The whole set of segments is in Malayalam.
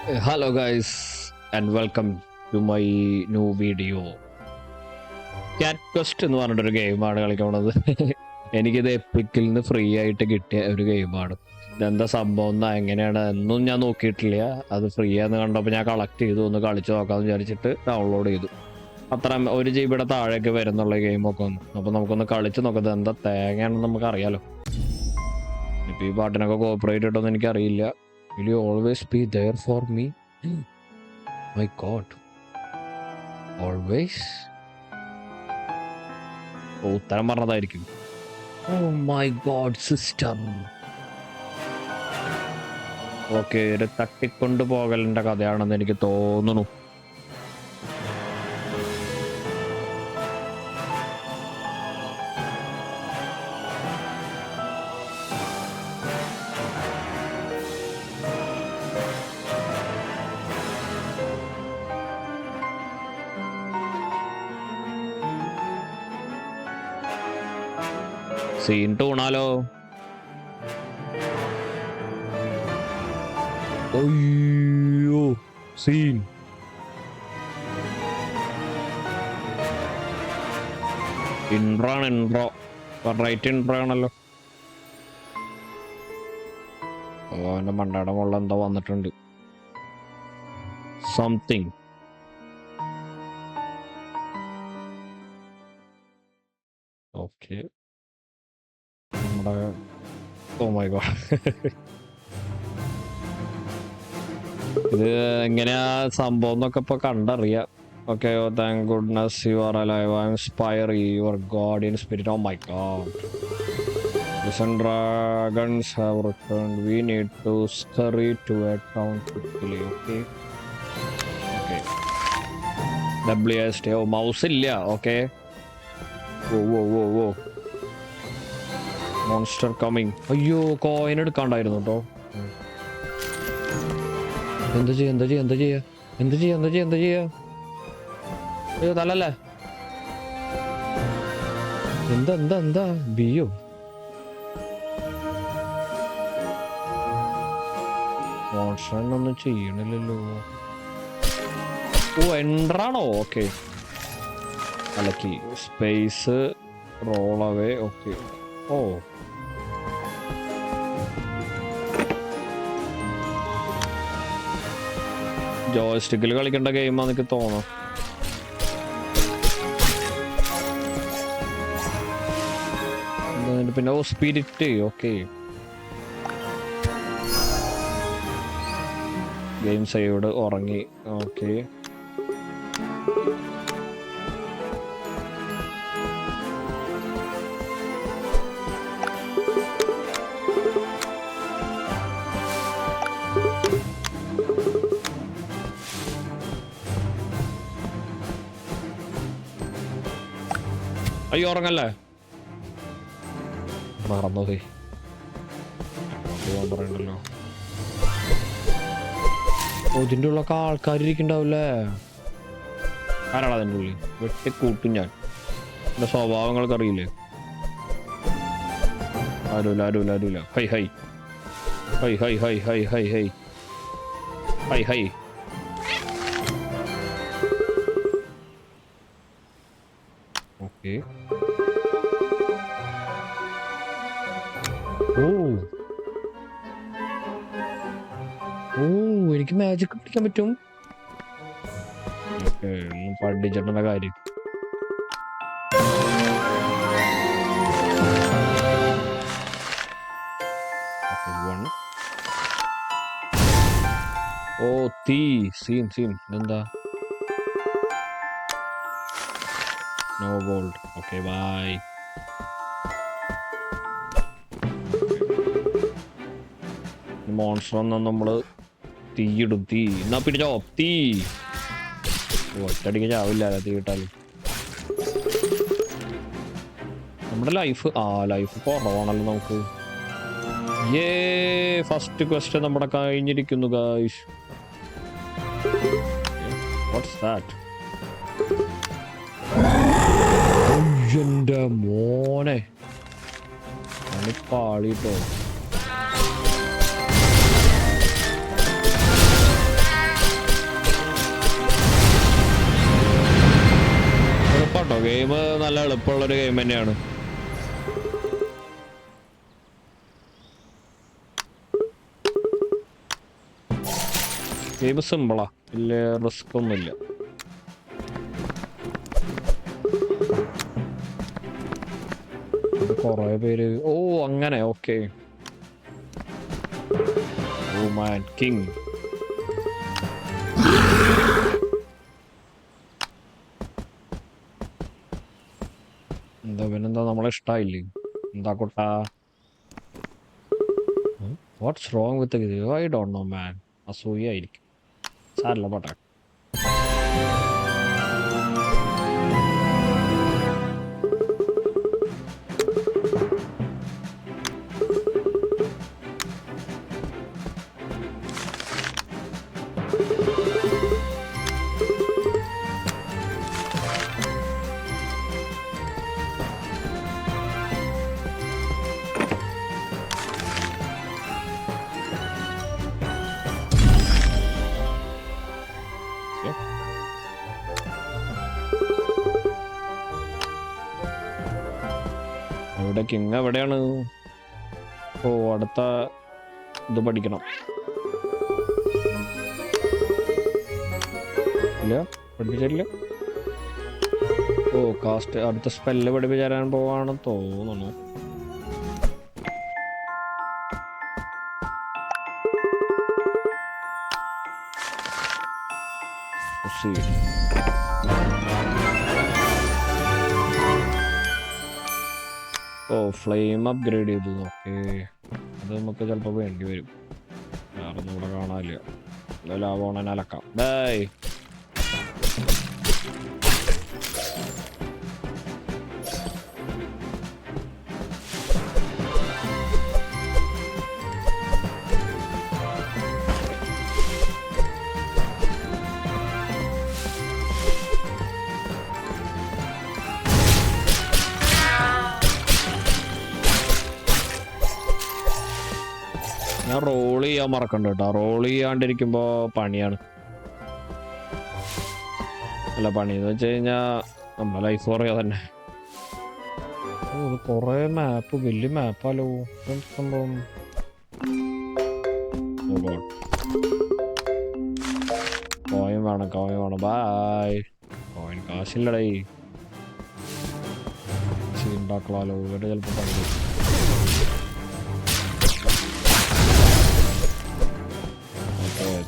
Hello guys and welcome to my new video. Cat Quest എന്ന് പറഞ്ഞിട്ടൊരു ഗെയിമാണ് കളിക്കുന്നത്. എനിക്കിത് എപ്പിക്കിൽ നിന്ന് ഫ്രീ ആയിട്ട് കിട്ടിയ ഒരു ഗെയിമാണ്. ഇതെന്താ സംഭവം എന്നാ എങ്ങനെയാണ് എന്നും ഞാൻ നോക്കിയിട്ടില്ല. അത് ഫ്രീ ആണെന്ന് കണ്ടപ്പോൾ ഞാൻ കളക്ട് ചെയ്തു, ഒന്ന് കളിച്ചു നോക്കാമെന്ന് വിചാരിച്ചിട്ട് ഡൗൺലോഡ് ചെയ്തു. അത്ര 1 GB താഴേക്ക് വരുന്നുള്ള ഗെയിമൊക്കെ ഒന്ന്. അപ്പോൾ നമുക്കൊന്ന് കളിച്ച് നോക്കാം എന്താ തേങ്ങയാണെന്ന് നമുക്ക് അറിയാലോ. ഇപ്പോൾ ഈ പാട്ടിനൊക്കെ കോപ്പറേറ്റ് ഇട്ടൊന്നും എനിക്കറിയില്ല. Will you always be there for me? My God. Always? ഉത്തരം പറഞ്ഞതായിരിക്കും. Oh my God, sister. Okay, ഒരു തട്ടിക്കൊണ്ട് പോകലിൻ്റെ കഥയാണെന്ന് എനിക്ക് തോന്നുന്നു. സീൻ ടൂണാലോ. അയ്യോ സീൻ. ഇൻട്രോ ആണ്, ഇൻട്രോ റൈറ്റ് ഇൻട്രോ ആണല്ലോ. ഓ, എൻ്റെ മണ്ടയുടെ മുകളിൽ എന്തോ വന്നിട്ടുണ്ട്. സംതിങ്. ഓക്കെ, നമ്മുടെ ഓ മൈ ഗോഡ്. ഇത് എങ്ങനെയാ സംഭവം എന്നൊക്കെ ഇപ്പൊ കണ്ടറിയാം. Okay, thank goodness you are alive. I inspire your guardian spirit. Oh my God. Listen, dragons have returned. We need to scurry to a town quickly. Okay. Okay. WSD. Oh mouse ഇല്ല. ഓക്കെ. ഓ മോൺസ്റ്റർ കമ്മിങ്. അയ്യോ, കോയിൻ എടുക്കാണ്ടായിരുന്നു കേട്ടോ. എന്താ ചെയ്യാ? അയ്യോ തലല്ലേ. എന്താ ബിയോ. മോൺസ്റ്ററിനൊന്നും ചെയ്യണില്ലല്ലോ. ഓ എൻട്രാണോ. ഓക്കെ, അലക്കി സ്പേസ് റോൾ അവേ. ഓക്കെ. ഓ ജോയ്സ്റ്റിക്കിൽ കളിക്കേണ്ട ഗെയിമാ എനിക്ക് തോന്നാം. പിന്നെ ഓ സ്പിരിറ്റ്. Okay, game saved. ഉറങ്ങി. ഓക്കെ, അയ്യോ ഉറങ്ങല്ലേ. മറന്നുപോയി പറയണ്ടല്ലോ. ഇതിൻ്റെ ഉള്ളൊക്കെ ആൾക്കാരിക്കുണ്ടാവില്ലേ. ആരാണ് അതിൻ്റെ ഉള്ളിൽ? വെട്ടിക്കൂട്ടും ഞാൻ. എൻ്റെ സ്വഭാവങ്ങൾക്ക് അറിയില്ലേ. ആരുമില്ല. High okay. ഓ എനിക്ക് മാജിക് പിടിക്കാൻ പറ്റും. പഠിച്ചിട്ടുള്ള കാര്യം. ഓ തീ. സീൻ എന്താ. No gold. Okay bye. Monster ഒന്നും നമ്മള് തീയിടും. തീ എന്നാ പിടിച്ചോ. തീ ഒറ്റടിക്ക് ചാവില്ല തീ ഇട്ടാലും. നമ്മുടെ ലൈഫ് കുറവാണല്ലോ നമുക്ക്. ഫസ്റ്റ് ക്വസ്റ്റ്യൻ നമ്മുടെ കഴിഞ്ഞിരിക്കുന്നു ഗായ്സ്. What's that? എൻ്റെ മോനെ പാളിട്ടോ. എളുപ്പട്ടോ, ഗെയിം നല്ല എളുപ്പമുള്ളൊരു ഗെയിം തന്നെയാണ്. ഗെയിം സിമ്പിളാ, വലിയ റിസ്ക് ഒന്നുമില്ല. കൊറേ പേര് ഓ അങ്ങനെ ഓക്കെ. ഓ മാൻ കിങ്. എന്താ പിന്നെന്താ, നമ്മളെ ഇഷ്ടായില്ലേ എന്താ കൊട്ടാ? What's wrong with I don't know man. അസൂയായിരിക്കും, സാരല്ല പോട്ടെ. ഇവിടെ കിങ് എവിടെയാണ്? ഓ അടുത്ത ഇത് പഠിക്കണം. ഇല്ല പഠിപ്പിച്ചില്ല. ഓ കാസ്റ്റ് അടുത്ത സ്പെല്ല് പഠിപ്പിച്ചു തരാൻ പോവാണെന്ന് തോന്നുന്നു. ഓ ഫ്ലെയിം അപ്ഗ്രേഡ് ചെയ്തു. ഓക്കെ, അത് നമുക്ക് ചിലപ്പോൾ വേണ്ടി വരും. വേറൊന്നും ഇവിടെ കാണാനില്ല. ലാഭമാണ് അലക്കാം. ബൈ. ഞാൻ റോൾ ചെയ്യാൻ മറക്കണ്ട കേട്ടോ. റോൾ ചെയ്യാണ്ടിരിക്കുമ്പോ പണിയാണ്. അല്ല, പണി എന്ന് വെച്ച് കഴിഞ്ഞാ നമ്മുടെ ലൈഫ് പറയാ തന്നെ. കൊറേ മാപ്പ്, വലിയ മാപ്പാലോ സംഭവം. കോയിൻ വേണം, കോയിൻ വേണം. ബായ്. കോയിൻ കാശില്ലടേ. ഉണ്ടാക്കളാലോ, ഇവിടെ ചിലപ്പോ പണി.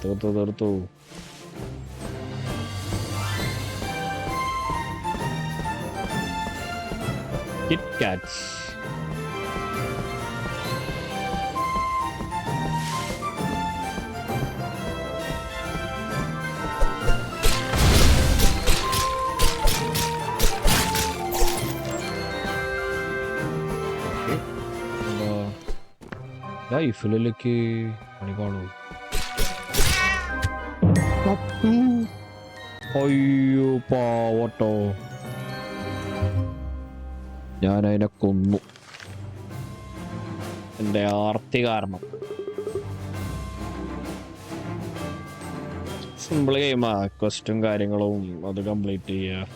തീർത്തു. KitKats. ലൈഫിലേക്ക് പണി കാണൂ. അയ്യോ പാവട്ടോ, ഞാനതിനെ കൊന്നു എൻ്റെ ആർത്തി കാരണം. സിമ്പിൾ ഗെയിമാ, ക്വസ്റ്റും കാര്യങ്ങളും അത് കംപ്ലീറ്റ് ചെയ്യുക,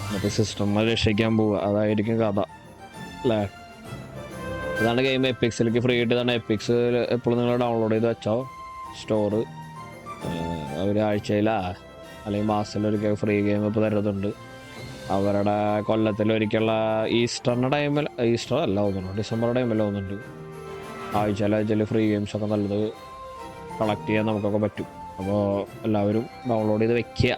എന്നിട്ട് സിസ്റ്റം രക്ഷിക്കാൻ പോവുക, അതായിരിക്കും കഥ അല്ലേ? ഇതാണ് ഗെയിം. എപ്പിക്സിലേക്ക് ഫ്രീ ആയിട്ട് ഇതാണ്. എപ്പിക്സ് എപ്പോഴും നിങ്ങൾ ഡൗൺലോഡ് ചെയ്ത് വെച്ചോ. സ്റ്റോറ് ഒരാഴ്ചയിലാ അല്ലെങ്കിൽ മാസത്തിലൊരിക്കൽ ഫ്രീ ഗെയിം ഇപ്പോൾ തരുന്നുണ്ട്. അവരുടെ കൊല്ലത്തിലൊരിക്കലുള്ള ഈസ്റ്ററിൻ്റെ ടൈമിൽ, ഈസ്റ്റർ അല്ല തോന്നുന്നു, ഡിസംബർ ടൈമിൽ തോന്നുന്നുണ്ട്, ആഴ്ചയിൽ ഫ്രീ ഗെയിംസൊക്കെ നല്ലത് കളക്ട് ചെയ്യാൻ നമുക്കൊക്കെ പറ്റും. അപ്പോൾ എല്ലാവരും ഡൗൺലോഡ് ചെയ്ത് വെക്കുക.